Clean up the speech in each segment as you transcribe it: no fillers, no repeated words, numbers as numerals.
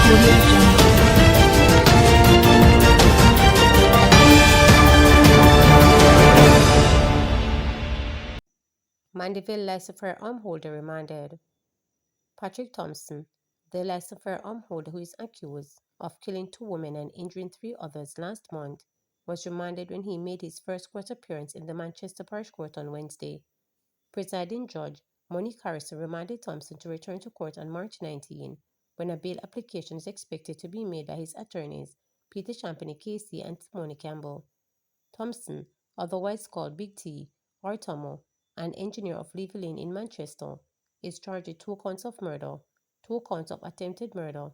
Audio Jungle. Mandeville license firearm holder remanded. Patrick Thompson, the license firearm holder who is accused of killing 2 women and injuring 3 others last month, was remanded when he made his first court appearance in the Manchester Parish Court on Wednesday. Presiding Judge Monique Harrison remanded Thompson to return to court on March 19, when a bail application is expected to be made by his attorneys Peter Champney KC and Timothy Campbell. Thompson, otherwise called Big T or Tomo, an engineer of Levy Lane in Manchester, is charged with 2 counts of murder, 2 counts of attempted murder,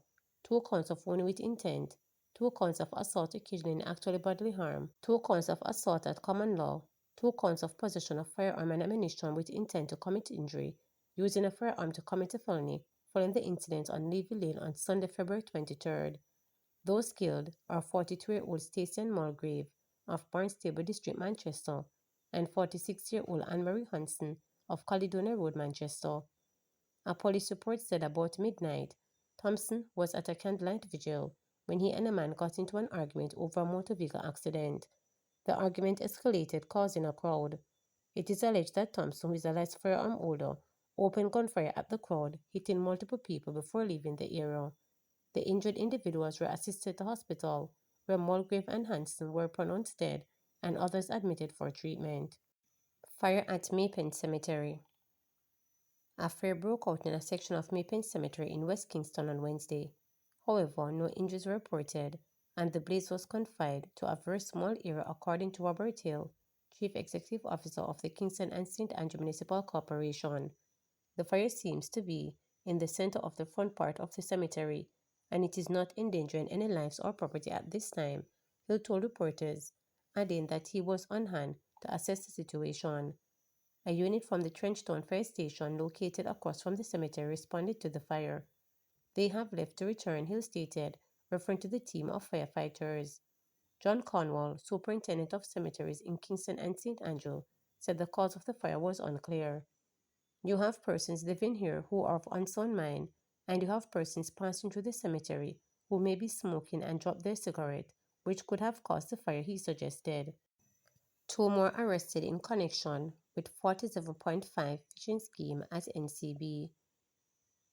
2 counts of wounding with intent, 2 counts of assault occasioning actual bodily harm, 2 counts of assault at common law, 2 counts of possession of firearm and ammunition with intent to commit injury, using a firearm to commit a felony, following the incident on Levy Lane on Sunday, February 23rd. Those killed are 42-year-old Stacey Mulgrave of Barnstable District, Manchester, and 46-year-old Anne-Marie Hanson of Caledonia Road, Manchester. A police report said about midnight, Thompson was at a candlelight vigil when he and a man got into an argument over a motor vehicle accident. The argument escalated, causing a crowd. It is alleged that Thompson, who is a licensed firearm holder, opened gunfire at the crowd, hitting multiple people before leaving the area. The injured individuals were assisted to hospital, where Mulgrave and Hanson were pronounced dead and others admitted for treatment. Fire at Maypen Cemetery. A fire broke out in a section of Maypen Cemetery in West Kingston on Wednesday. However, no injuries were reported, and the blaze was confined to a very small area, according to Robert Hill, Chief Executive Officer of the Kingston and St. Andrew Municipal Corporation. The fire seems to be in the center of the front part of the cemetery, and it is not endangering any lives or property at this time, Hill told reporters, adding that he was on hand to assess the situation. A unit from the Trenchtown Fire Station, located across from the cemetery, responded to the fire. They have left to return, Hill stated, referring to the team of firefighters. John Cornwall, superintendent of cemeteries in Kingston and St. Andrew, said the cause of the fire was unclear. You have persons living here who are of unsound mind, and you have persons passing through the cemetery who may be smoking and drop their cigarette, which could have caused the fire, he suggested. 2 more arrested in connection with 47.5 fishing scheme at NCB.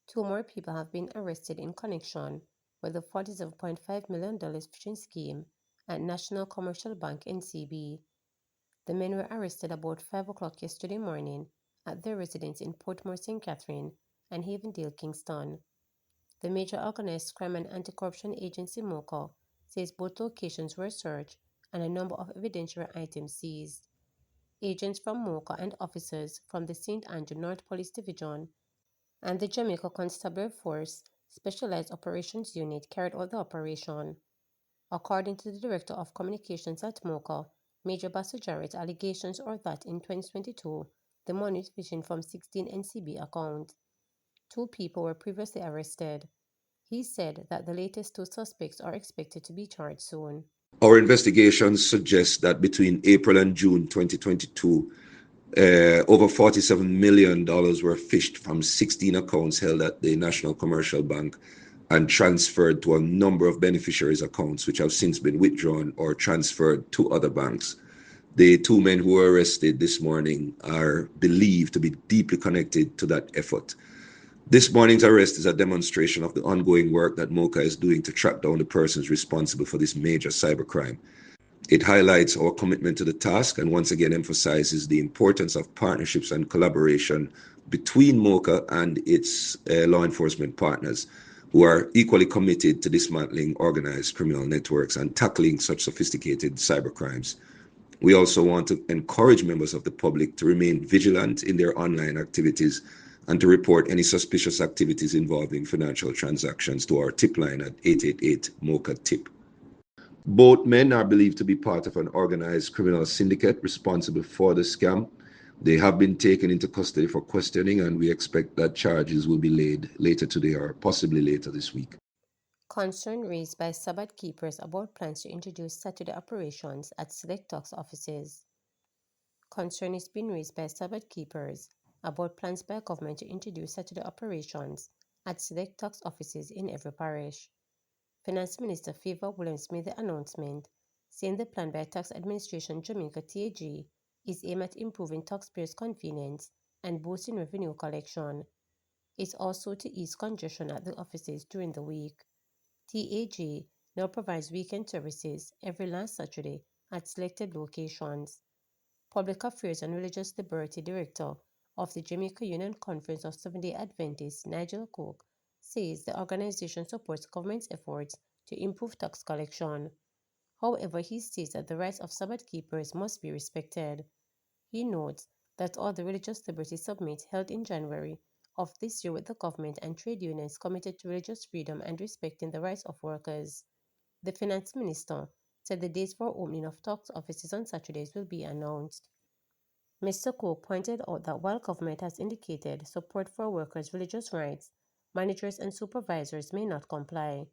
2 more people have been arrested in connection with the $47.5 million fishing scheme at National Commercial Bank NCB. The men were arrested about 5 o'clock yesterday morning at their residence in Portmore St. Catherine and Havendale, Kingston. The major organized crime and anti-corruption agency MOCA says both locations were searched and a number of evidentiary items seized. Agents from MOCA and officers from the St. Andrew North Police Division and the Jamaica Constabulary Force Specialized Operations Unit carried out the operation. According to the Director of Communications at MOCA, Major Basu Jarrett, allegations are that in 2022, the money was fishing from 16 NCB accounts. 2 people were previously arrested. He said that the latest 2 suspects are expected to be charged soon. Our investigations suggest that between April and June 2022, over $47 million were fished from 16 accounts held at the National Commercial Bank and transferred to a number of beneficiaries' accounts, which have since been withdrawn or transferred to other banks. The 2 men who were arrested this morning are believed to be deeply connected to that effort. This morning's arrest is a demonstration of the ongoing work that MOCA is doing to track down the persons responsible for this major cybercrime. It highlights our commitment to the task and once again emphasizes the importance of partnerships and collaboration between MOCA and its law enforcement partners, who are equally committed to dismantling organized criminal networks and tackling such sophisticated cybercrimes. We also want to encourage members of the public to remain vigilant in their online activities and to report any suspicious activities involving financial transactions to our tip line at 888 MOCA TIP. Both men are believed to be part of an organized criminal syndicate responsible for the scam. They have been taken into custody for questioning, and we expect that charges will be laid later today or possibly later this week. Concern raised by Sabbath keepers about plans to introduce Saturday operations at select tax offices. Concern is being raised by Sabbath keepers about plans by government to introduce Saturday operations at select tax offices in every parish. Finance Minister Favor Williams made the announcement, saying the plan by Tax Administration Jamaica TAG is aimed at improving taxpayers' convenience and boosting revenue collection. It's also to ease congestion at the offices during the week. TAG now provides weekend services every last Saturday at selected locations. Public Affairs and Religious Liberty Director of the Jamaica Union Conference of Seventh-day Adventists, Nigel Cook, says the organization supports government's efforts to improve tax collection. However, he states that the rights of Sabbath keepers must be respected. He notes that all the Religious Liberty Summit held in January of this year with the government and trade unions committed to religious freedom and respecting the rights of workers. The finance minister said the dates for opening of tax offices on Saturdays will be announced. Mr. Cook pointed out that while government has indicated support for workers' religious rights, managers and supervisors may not comply.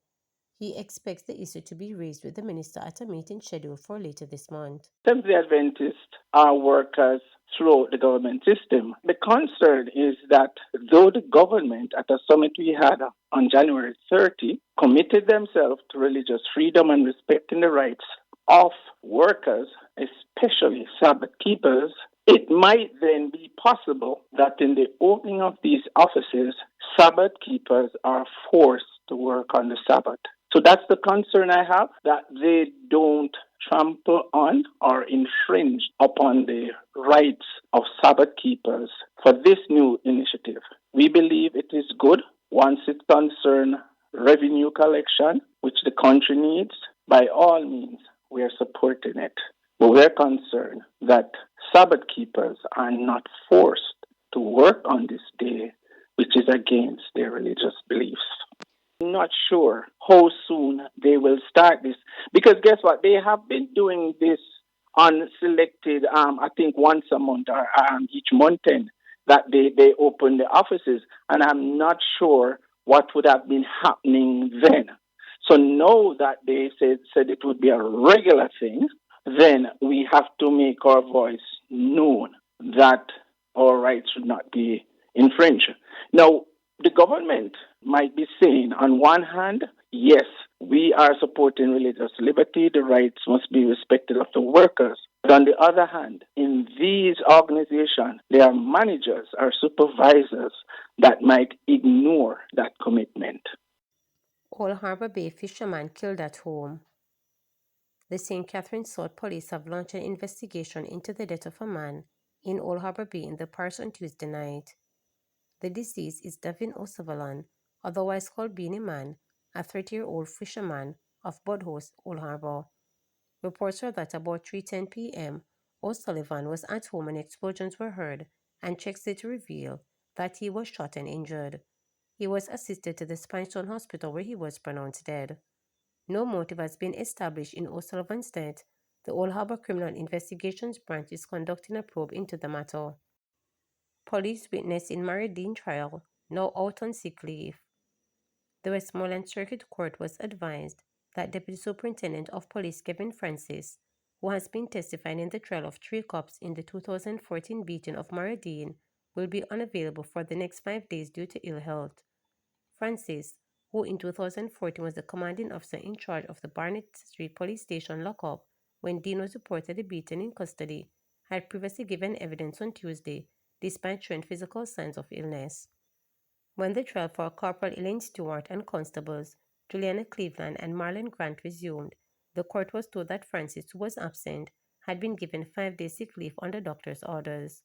He expects the issue to be raised with the minister at a meeting scheduled for later this month. Seventh-day Adventists are workers throughout the government system. The concern is that though the government, at a summit we had on January 30, committed themselves to religious freedom and respecting the rights of workers, especially Sabbath keepers, it might then be possible that in the opening of these offices, Sabbath keepers are forced to work on the Sabbath. So that's the concern I have, that they don't trample on or infringe upon the rights of Sabbath keepers for this new initiative. We believe it is good once it concerns revenue collection, which the country needs. By all means, we are supporting it. But we're concerned that Sabbath keepers are not forced to work on this day, which is against their religious beliefs. Not sure how soon they will start this, because guess what? They have been doing this on selected, I think once a month or each month end that they open the offices, and I'm not sure what would have been happening then. So now that they said it would be a regular thing, then we have to make our voice known that our rights should not be infringed. Now, the government might be saying, on one hand, yes, we are supporting religious liberty, the rights must be respected of the workers. But on the other hand, in these organizations, there are managers or supervisors that might ignore that commitment. Old Harbor Bay fisherman killed at home. The St. Catherine South Police have launched an investigation into the death of a man in Old Harbor Bay in the parish on Tuesday night. The deceased is Davin O'Sullivan, otherwise called Beanie Man, a 30-year-old fisherman of Budhouse, Old Harbor. Reports are that about 3:10 p.m., O'Sullivan was at home when explosions were heard, and checks later reveal that he was shot and injured. He was assisted to the Spinestone Hospital where he was pronounced dead. No motive has been established in O'Sullivan's death. The Old Harbor Criminal Investigations Branch is conducting a probe into the matter. Police witness in Maridine trial, now out on sick leave. The Westmoreland Circuit Court was advised that Deputy Superintendent of Police Kevin Francis, who has been testifying in the trial of 3 cops in the 2014 beating of Maridine, will be unavailable for the next 5 days due to ill health. Francis, who in 2014 was the commanding officer in charge of the Barnett Street Police Station lockup when Dean was reportedly beaten in custody, had previously given evidence on Tuesday despite showing physical signs of illness. When the trial for Corporal Elaine Stewart and constables Juliana Cleveland and Marlon Grant resumed, the court was told that Francis, who was absent, had been given 5 days sick leave under doctor's orders.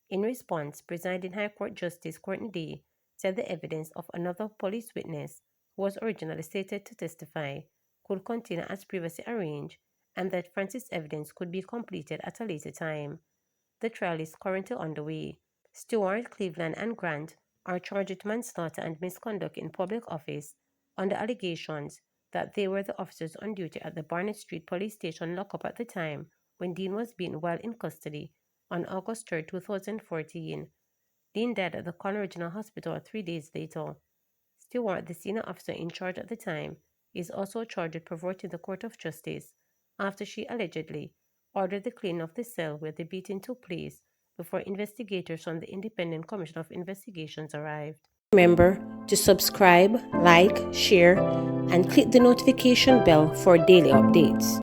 In response, Presiding High Court Justice Courtney Day said the evidence of another police witness, who was originally slated to testify, could continue as previously arranged, and that Francis' evidence could be completed at a later time. The trial is currently underway. Stewart, Cleveland, and Grant are charged with manslaughter and misconduct in public office on the allegations that they were the officers on duty at the Barnett Street Police Station lockup at the time when Dean was beaten while in custody on August 3, 2014. Dean died at the Conner Regional Hospital 3 days later. Stewart, the senior officer in charge at the time, is also charged with perverting the Court of Justice after she allegedly ordered the cleaning of the cell where the beating took place before investigators from the Independent Commission of Investigations arrived. Remember to subscribe, like, share, and click the notification bell for daily updates.